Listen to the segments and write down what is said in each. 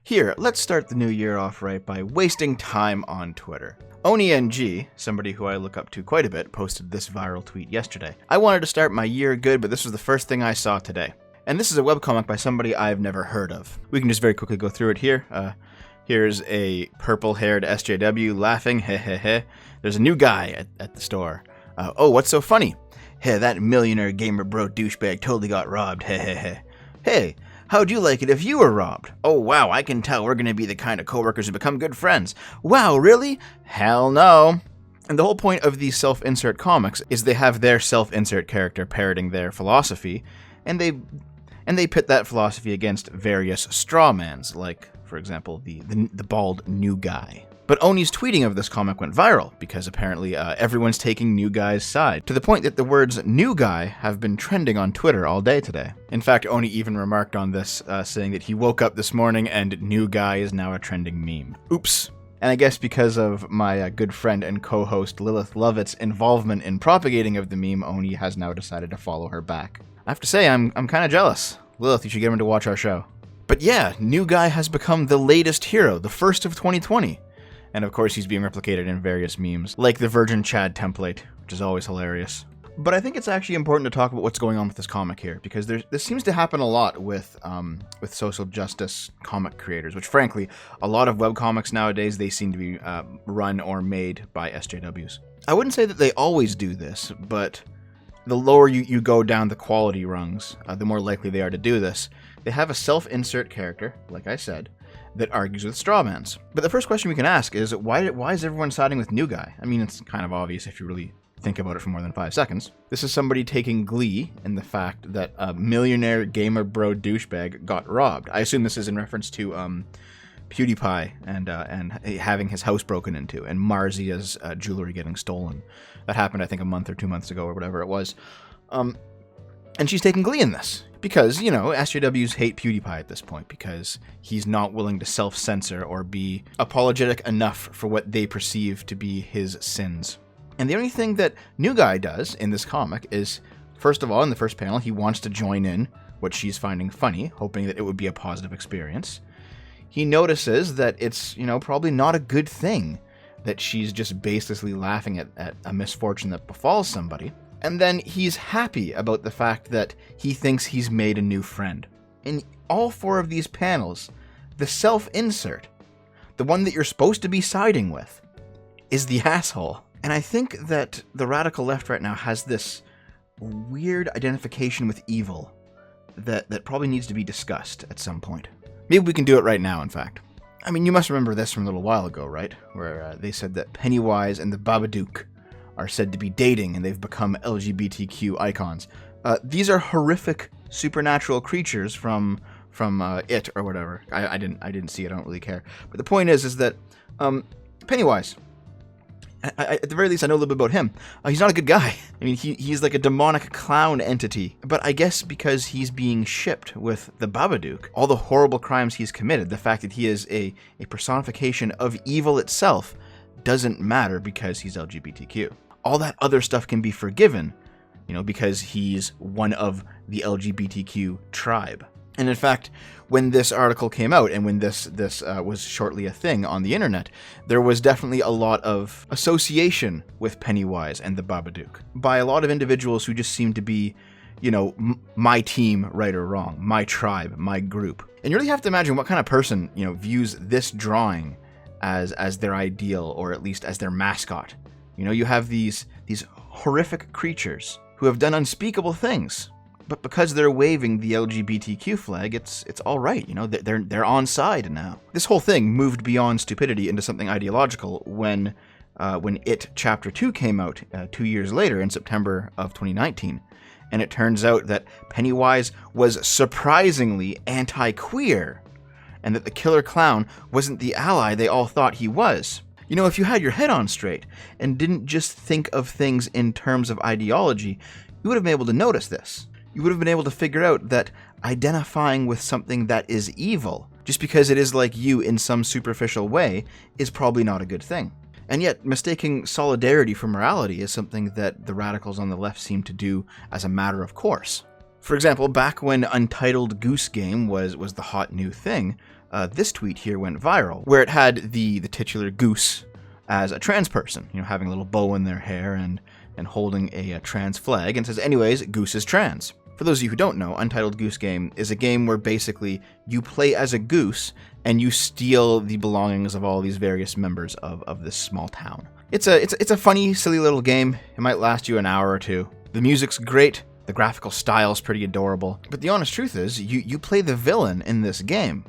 Here, let's start the new year off right by wasting time on Twitter. OniNG, somebody who I look up to quite a bit, posted this viral tweet yesterday. I wanted to start my year good, but this was the first thing I saw today. And this is a webcomic by somebody I've never heard of. We can just very quickly go through it here. Here's a purple-haired SJW laughing, heh heh heh. There's a new guy at the store. Oh, what's so funny? Hey, that millionaire gamer bro douchebag totally got robbed, heh heh heh. Hey, how'd you like it if you were robbed? Oh wow, I can tell we're gonna be the kind of coworkers who become good friends. Wow, really? Hell no. And the whole point of these self-insert comics is they have their self-insert character parroting their philosophy, and they pit that philosophy against various strawmans, like, for example, the bald new guy. But Oni's tweeting of this comic went viral, because apparently everyone's taking new guy's side, to the point that the words new guy have been trending on Twitter all day today. In fact, Oni even remarked on this, saying that he woke up this morning and new guy is now a trending meme. Oops. And I guess because of my good friend and co-host Lilith Lovett's involvement in propagating of the meme, Oni has now decided to follow her back. I have to say, I'm kind of jealous. Lilith, you should get him to watch our show. But yeah, new guy has become the latest hero, the first of 2020. And of course he's being replicated in various memes, like the Virgin Chad template, which is always hilarious. But I think it's actually important to talk about what's going on with this comic here, because this seems to happen a lot with social justice comic creators, which frankly, a lot of webcomics nowadays, they seem to be run or made by SJWs. I wouldn't say that they always do this, but the lower you go down the quality rungs, the more likely they are to do this. They have a self-insert character, like I said, that argues with strawmans. But the first question we can ask is, why is everyone siding with new guy? I mean, it's kind of obvious if you really think about it for more than 5 seconds. This is somebody taking glee in the fact that a millionaire gamer bro douchebag got robbed. I assume this is in reference to PewDiePie and having his house broken into, and Marzia's jewelry getting stolen. That happened, I think, a month or 2 months ago, or whatever it was. And she's taking glee in this. Because, you know, SJWs hate PewDiePie at this point, because he's not willing to self-censor or be apologetic enough for what they perceive to be his sins. And the only thing that New Guy does in this comic is, first of all, in the first panel, he wants to join in what she's finding funny, hoping that it would be a positive experience. He notices that it's, you know, probably not a good thing that she's just baselessly laughing at a misfortune that befalls somebody. And then he's happy about the fact that he thinks he's made a new friend. In all 4 of these panels, the self-insert, the one that you're supposed to be siding with, is the asshole. And I think that the radical left right now has this weird identification with evil that probably needs to be discussed at some point. Maybe we can do it right now, in fact. I mean, you must remember this from a little while ago, right? Where they said that Pennywise and the Babadook are said to be dating, and they've become LGBTQ icons. These are horrific supernatural creatures from It or whatever. I didn't see it. I don't really care. But the point is that Pennywise, at the very least, I know a little bit about him. He's not a good guy. I mean, he's like a demonic clown entity. But I guess because he's being shipped with the Babadook, all the horrible crimes he's committed, the fact that he is a personification of evil itself, doesn't matter because he's LGBTQ. All that other stuff can be forgiven, you know, because he's one of the LGBTQ tribe. And in fact, when this article came out and when this was shortly a thing on the internet, there was definitely a lot of association with Pennywise and the Babadook by a lot of individuals who just seem to be, you know, my team, right or wrong, my tribe, my group. And you really have to imagine what kind of person, you know, views this drawing as their ideal, or at least as their mascot. You know, you have these horrific creatures who have done unspeakable things, but because they're waving the LGBTQ flag, it's all right. You know, they're on side now. This whole thing moved beyond stupidity into something ideological when It Chapter 2 came out 2 years later in September of 2019, and it turns out that Pennywise was surprisingly anti-queer, and that the killer clown wasn't the ally they all thought he was. You know, if you had your head on straight and didn't just think of things in terms of ideology, you would have been able to notice this. You would have been able to figure out that identifying with something that is evil, just because it is like you in some superficial way, is probably not a good thing. And yet, mistaking solidarity for morality is something that the radicals on the left seem to do as a matter of course. For example, back when Untitled Goose Game was the hot new thing, this tweet here went viral, where it had the titular Goose as a trans person, having a little bow in their hair and holding a trans flag, and says, anyways, Goose is trans. For those of you who don't know, Untitled Goose Game is a game where basically you play as a goose and you steal the belongings of all these various members of this small town. It's a funny, silly little game. It might last you an hour or two. The music's great. The graphical style's pretty adorable. But the honest truth is, you play the villain in this game.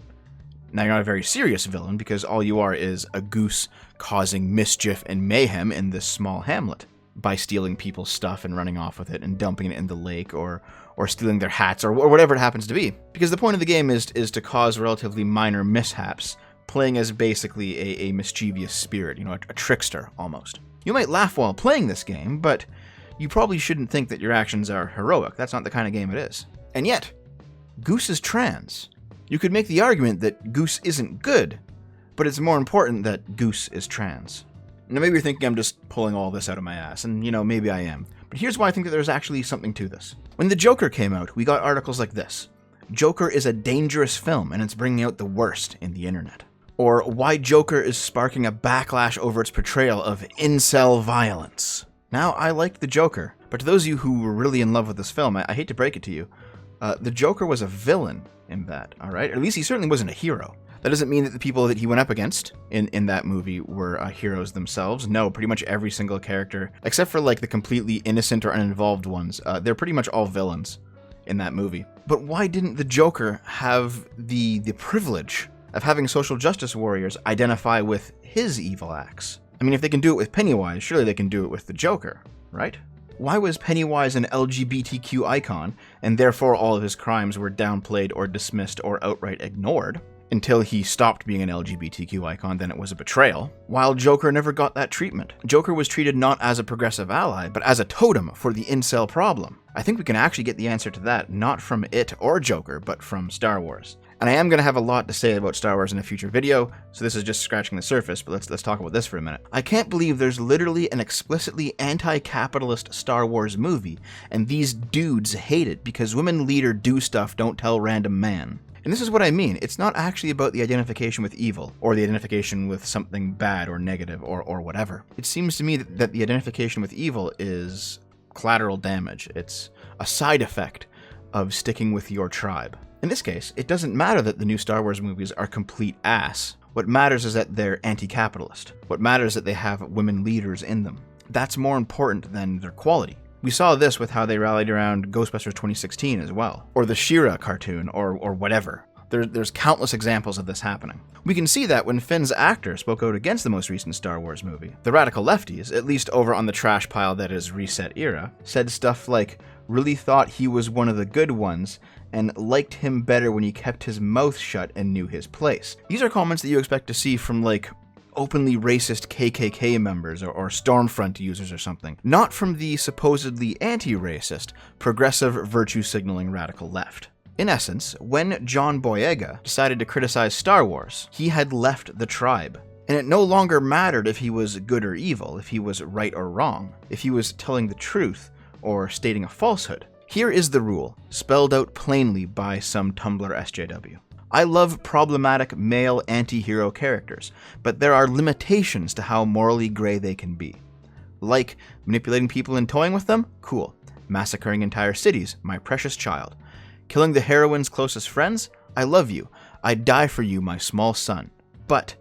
Now, you're not a very serious villain because all you are is a goose causing mischief and mayhem in this small hamlet by stealing people's stuff and running off with it and dumping it in the lake or stealing their hats or whatever it happens to be. Because the point of the game is to cause relatively minor mishaps, playing as basically a mischievous spirit, a trickster almost. You might laugh while playing this game, but you probably shouldn't think that your actions are heroic. That's not the kind of game it is. And yet, Goose is trans. You could make the argument that Goose isn't good, but it's more important that Goose is trans. Now maybe you're thinking I'm just pulling all this out of my ass, and maybe I am. But here's why I think that there's actually something to this. When The Joker came out, we got articles like this. Joker is a dangerous film, and it's bringing out the worst in the internet. Or why Joker is sparking a backlash over its portrayal of incel violence. Now, I liked The Joker, but to those of you who were really in love with this film, I hate to break it to you, the Joker was a villain in that, alright? At least he certainly wasn't a hero. That doesn't mean that the people that he went up against in that movie were heroes themselves. No, pretty much every single character, except for like the completely innocent or uninvolved ones, they're pretty much all villains in that movie. But why didn't the Joker have the privilege of having social justice warriors identify with his evil acts? I mean, if they can do it with Pennywise, surely they can do it with the Joker, right? Why was Pennywise an LGBTQ icon, and therefore all of his crimes were downplayed or dismissed or outright ignored? Until he stopped being an LGBTQ icon, then it was a betrayal, while Joker never got that treatment. Joker was treated not as a progressive ally, but as a totem for the incel problem. I think we can actually get the answer to that, not from it or Joker, but from Star Wars. And I am going to have a lot to say about Star Wars in a future video, so this is just scratching the surface, but let's talk about this for a minute. I can't believe there's literally an explicitly anti-capitalist Star Wars movie, and these dudes hate it because women lead or do stuff don't tell random man. And this is what I mean. It's not actually about the identification with evil, or the identification with something bad or negative or whatever. It seems to me that the identification with evil is collateral damage. It's a side effect of sticking with your tribe. In this case, it doesn't matter that the new Star Wars movies are complete ass. What matters is that they're anti-capitalist. What matters is that they have women leaders in them. That's more important than their quality. We saw this with how they rallied around Ghostbusters 2016 as well, or the She-Ra cartoon, or whatever. There's countless examples of this happening. We can see that when Finn's actor spoke out against the most recent Star Wars movie. The radical lefties, at least over on the trash pile that is Reset Era, said stuff like, really thought he was one of the good ones, and liked him better when he kept his mouth shut and knew his place. These are comments that you expect to see from, like, openly racist KKK members or Stormfront users or something, not from the supposedly anti-racist, progressive, virtue-signaling radical left. In essence, when John Boyega decided to criticize Star Wars, he had left the tribe. And it no longer mattered if he was good or evil, if he was right or wrong, if he was telling the truth or stating a falsehood. Here is the rule, spelled out plainly by some Tumblr SJW. I love problematic male anti-hero characters, but there are limitations to how morally gray they can be. Like, manipulating people and toying with them? Cool. Massacring entire cities? My precious child. Killing the heroine's closest friends? I love you. I'd die for you, my small son. But,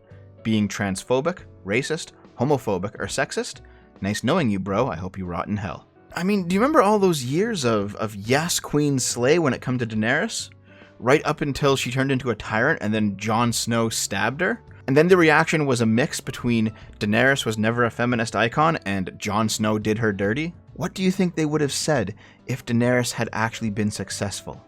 being transphobic, racist, homophobic, or sexist? Nice knowing you, bro. I hope you rot in hell. I mean, do you remember all those years of yes, Queen Slay when it come to Daenerys? Right up until she turned into a tyrant and then Jon Snow stabbed her? And then the reaction was a mix between Daenerys was never a feminist icon and Jon Snow did her dirty? What do you think they would have said if Daenerys had actually been successful?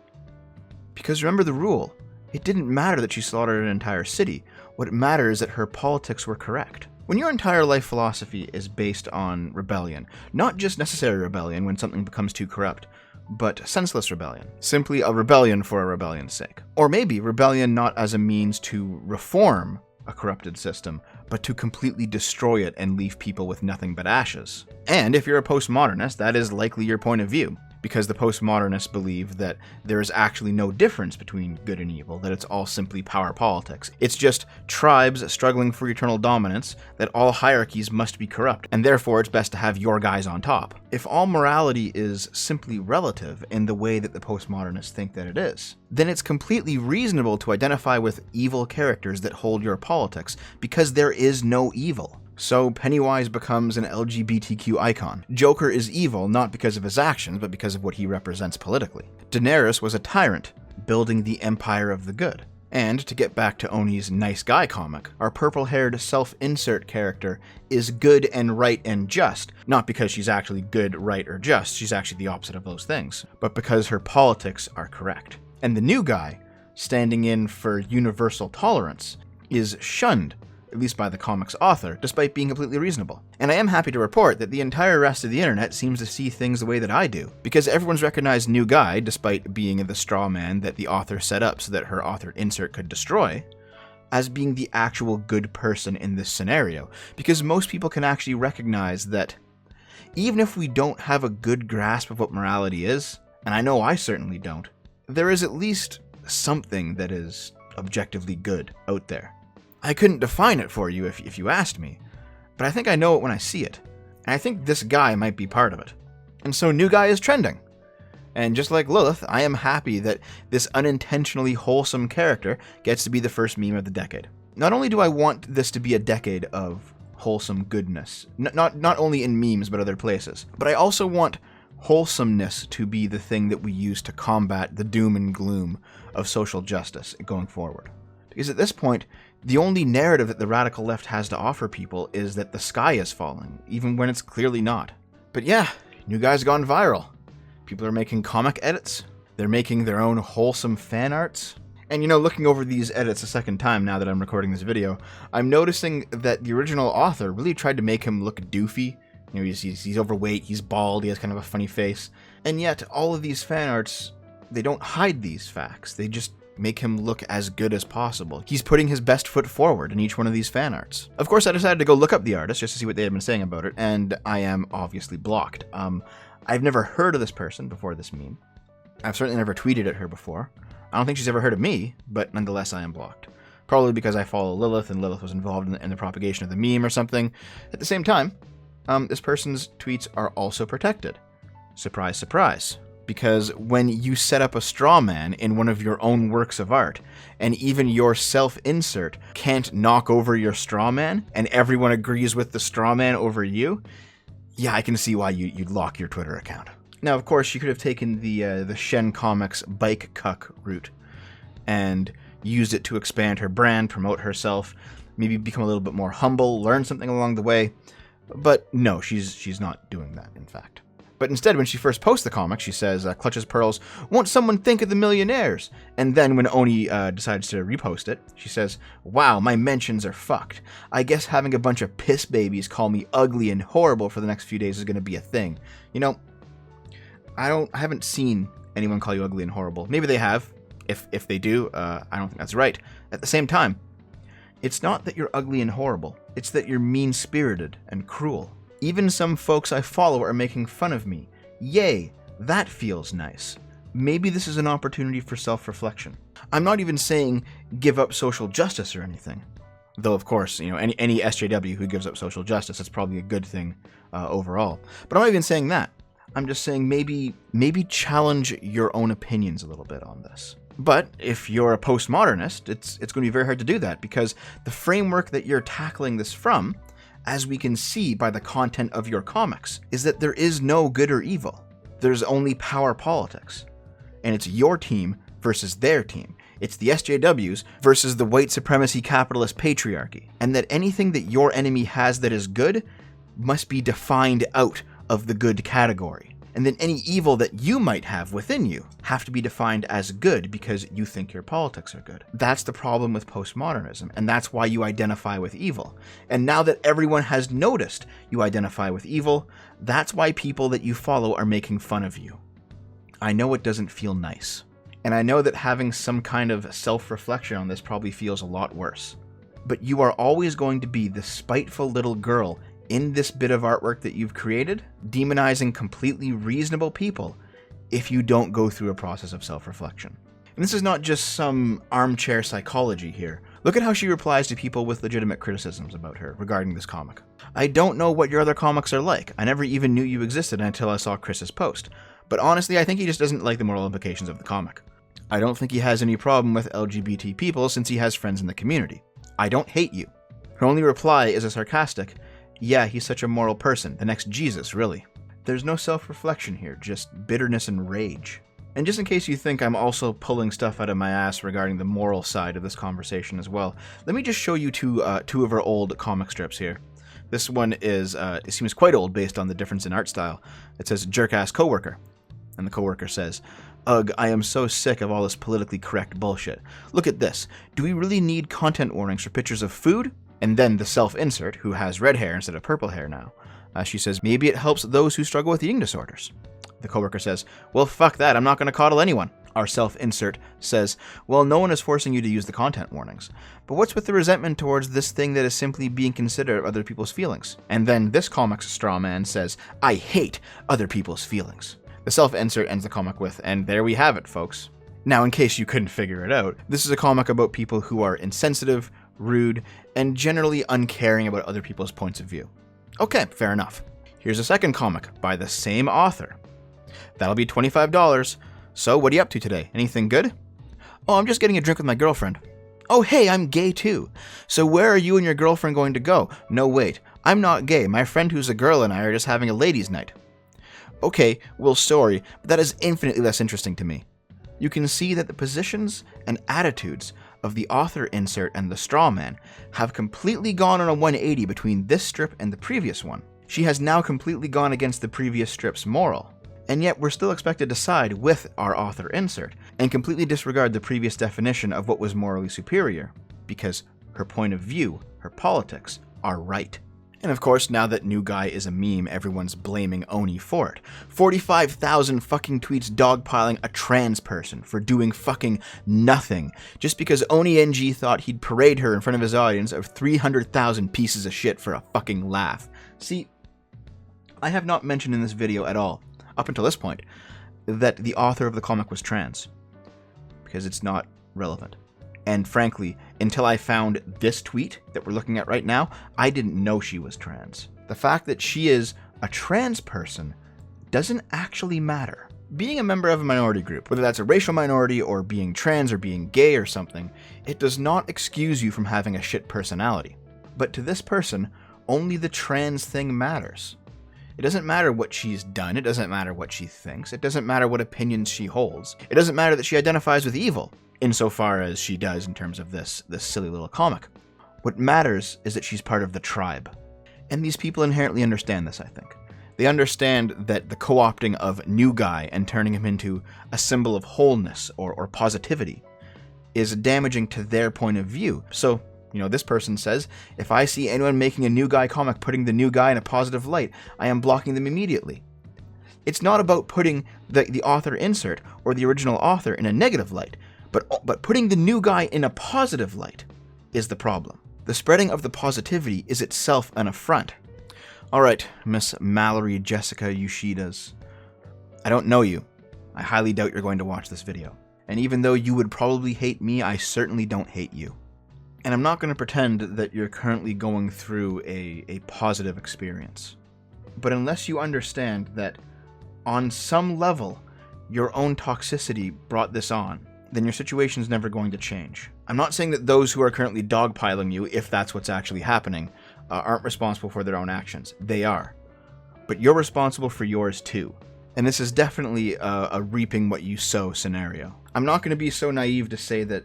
Because remember the rule, it didn't matter that she slaughtered an entire city. What mattered is that her politics were correct. When your entire life philosophy is based on rebellion, not just necessary rebellion when something becomes too corrupt, but senseless rebellion. Simply a rebellion for a rebellion's sake. Or maybe rebellion not as a means to reform a corrupted system, but to completely destroy it and leave people with nothing but ashes. And if you're a postmodernist, that is likely your point of view. because the postmodernists believe that there is actually no difference between good and evil, that it's all simply power politics. It's just tribes struggling for eternal dominance, that all hierarchies must be corrupt, and therefore it's best to have your guys on top. If all morality is simply relative in the way that the postmodernists think that it is, then it's completely reasonable to identify with evil characters that hold your politics, because there is no evil. So Pennywise becomes an LGBTQ icon. Joker is evil not because of his actions, but because of what he represents politically. Daenerys was a tyrant, building the empire of the good. And to get back to Oni's nice guy comic, our purple-haired self-insert character is good and right and just, not because she's actually good, right, or just, she's actually the opposite of those things, but because her politics are correct. And the new guy, standing in for universal tolerance, is shunned, at least by the comic's author, despite being completely reasonable. And I am happy to report that the entire rest of the internet seems to see things the way that I do, because everyone's recognized new guy, despite being the straw man that the author set up so that her authored insert could destroy, as being the actual good person in this scenario, because most people can actually recognize that even if we don't have a good grasp of what morality is, and I know I certainly don't, there is at least something that is objectively good out there. I couldn't define it for you if you asked me, but I think I know it when I see it, and I think this guy might be part of it. And so new guy is trending. And just like Lilith, I am happy that this unintentionally wholesome character gets to be the first meme of the decade. Not only do I want this to be a decade of wholesome goodness, not only in memes but other places, but I also want wholesomeness to be the thing that we use to combat the doom and gloom of social justice going forward. Because at this point, the only narrative that the radical left has to offer people is that the sky is falling, even when it's clearly not. But yeah, new guy's gone viral. People are making comic edits. They're making their own wholesome fan arts. And looking over these edits a second time now that I'm recording this video, I'm noticing that the original author really tried to make him look doofy. He's overweight, he's bald, he has kind of a funny face. And yet, all of these fan arts, they don't hide these facts. They just make him look as good as possible. He's putting his best foot forward in each one of these fan arts. Of course, I decided to go look up the artist just to see what they had been saying about it, and I am obviously blocked. I've never heard of this person before this meme. I've certainly never tweeted at her before. I don't think she's ever heard of me, but nonetheless I am blocked. Probably because I follow Lilith, and Lilith was involved in the propagation of the meme or something. At the same time, this person's tweets are also protected. Surprise, surprise. Because when you set up a straw man in one of your own works of art, and even your self-insert can't knock over your straw man, and everyone agrees with the straw man over you, yeah, I can see why you'd lock your Twitter account. Now, of course, she could have taken the Shen Comics bike cuck route and used it to expand her brand, promote herself, maybe become a little bit more humble, learn something along the way. But no, she's not doing that, in fact. But instead, when she first posts the comic, she says, clutches pearls, won't someone think of the millionaires? And then when Oni decides to repost it, she says, wow, my mentions are fucked. I guess having a bunch of piss babies call me ugly and horrible for the next few days is going to be a thing. I haven't seen anyone call you ugly and horrible. Maybe they have. If they do, I don't think that's right. At the same time, it's not that you're ugly and horrible. It's that you're mean-spirited and cruel. Even some folks I follow are making fun of me. Yay, that feels nice. Maybe this is an opportunity for self-reflection. I'm not even saying give up social justice or anything. Though, of course, any SJW who gives up social justice, that's probably a good thing overall. But I'm not even saying that. I'm just saying maybe challenge your own opinions a little bit on this. But if you're a postmodernist, it's going to be very hard to do that, because the framework that you're tackling this from, as we can see by the content of your comics, is that there is no good or evil. There's only power politics. And it's your team versus their team. It's the SJWs versus the white supremacy capitalist patriarchy. And that anything that your enemy has that is good must be defined out of the good category. And then any evil that you might have within you have to be defined as good because you think your politics are good. That's the problem with postmodernism, and that's why you identify with evil. And now that everyone has noticed you identify with evil, that's why people that you follow are making fun of you. I know it doesn't feel nice. And I know that having some kind of self-reflection on this probably feels a lot worse. But you are always going to be the spiteful little girl in this bit of artwork that you've created, demonizing completely reasonable people if you don't go through a process of self-reflection. And this is not just some armchair psychology here. Look at how she replies to people with legitimate criticisms about her regarding this comic. I don't know what your other comics are like. I never even knew you existed until I saw Chris's post. But honestly, I think he just doesn't like the moral implications of the comic. I don't think he has any problem with LGBT people since he has friends in the community. I don't hate you. Her only reply is a sarcastic, yeah, he's such a moral person, the next Jesus, really. There's no self-reflection here, just bitterness and rage. And just in case you think I'm also pulling stuff out of my ass regarding the moral side of this conversation as well, let me just show you two of our old comic strips here. This one is, it seems quite old based on the difference in art style. It says, jerk-ass coworker. And the coworker says, ugh, I am so sick of all this politically correct bullshit. Look at this. Do we really need content warnings for pictures of food? And then the self-insert, who has red hair instead of purple hair now. She says, maybe it helps those who struggle with eating disorders. The coworker says, well, fuck that, I'm not going to coddle anyone. Our self-insert says, well, no one is forcing you to use the content warnings. But what's with the resentment towards this thing that is simply being considerate of other people's feelings? And then this comic's straw man says, I hate other people's feelings. The self-insert ends the comic with, and there we have it, folks. Now, in case you couldn't figure it out, this is a comic about people who are insensitive, rude, and generally uncaring about other people's points of view. Okay, fair enough. Here's a second comic by the same author. That'll be $25. So, what are you up to today? Anything good? Oh, I'm just getting a drink with my girlfriend. Oh, hey, I'm gay too. So where are you and your girlfriend going to go? No, wait, I'm not gay. My friend who's a girl and I are just having a ladies' night. Okay, well, sorry, but that is infinitely less interesting to me. You can see that the positions and attitudes of the author insert and the straw man have completely gone on a 180 between this strip and the previous one. She has now completely gone against the previous strip's moral. And yet we're still expected to side with our author insert and completely disregard the previous definition of what was morally superior, because her point of view, her politics, are right. And of course, now that New Guy is a meme, everyone's blaming Oni for it. 45,000 fucking tweets dogpiling a trans person for doing fucking nothing, just because Oni NG thought he'd parade her in front of his audience of 300,000 pieces of shit for a fucking laugh. See, I have not mentioned in this video at all, up until this point, that the author of the comic was trans, because it's not relevant. And frankly, until I found this tweet that we're looking at right now, I didn't know she was trans. The fact that she is a trans person doesn't actually matter. Being a member of a minority group, whether that's a racial minority or being trans or being gay or something, it does not excuse you from having a shit personality. But to this person, only the trans thing matters. It doesn't matter what she's done, it doesn't matter what she thinks, it doesn't matter what opinions she holds, it doesn't matter that she identifies with evil, insofar as she does in terms of this silly little comic. What matters is that she's part of the tribe. And these people inherently understand this, I think. They understand that the co-opting of New Guy and turning him into a symbol of wholeness or positivity is damaging to their point of view. So, you know, this person says, if I see anyone making a New Guy comic putting the New Guy in a positive light, I am blocking them immediately. It's not about putting the author insert or the original author in a negative light, but putting the New Guy in a positive light is the problem. The spreading of the positivity is itself an affront. Alright, Miss Mallory Jessica Yoshidas. I don't know you. I highly doubt you're going to watch this video. And even though you would probably hate me, I certainly don't hate you. And I'm not going to pretend that you're currently going through a positive experience. But unless you understand that on some level, your own toxicity brought this on, then your situation's never going to change. I'm not saying that those who are currently dogpiling you, if that's what's actually happening, aren't responsible for their own actions. They are. But you're responsible for yours too. And this is definitely a reaping what you sow scenario. I'm not going to be so naive to say that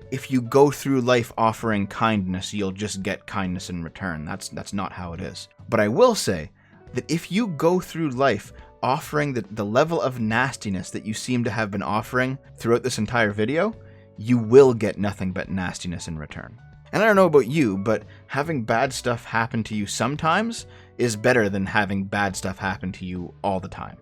if you go through life offering kindness, you'll just get kindness in return. That's not how it is. But I will say that if you go through life offering the level of nastiness that you seem to have been offering throughout this entire video, you will get nothing but nastiness in return. And I don't know about you, but having bad stuff happen to you sometimes is better than having bad stuff happen to you all the time.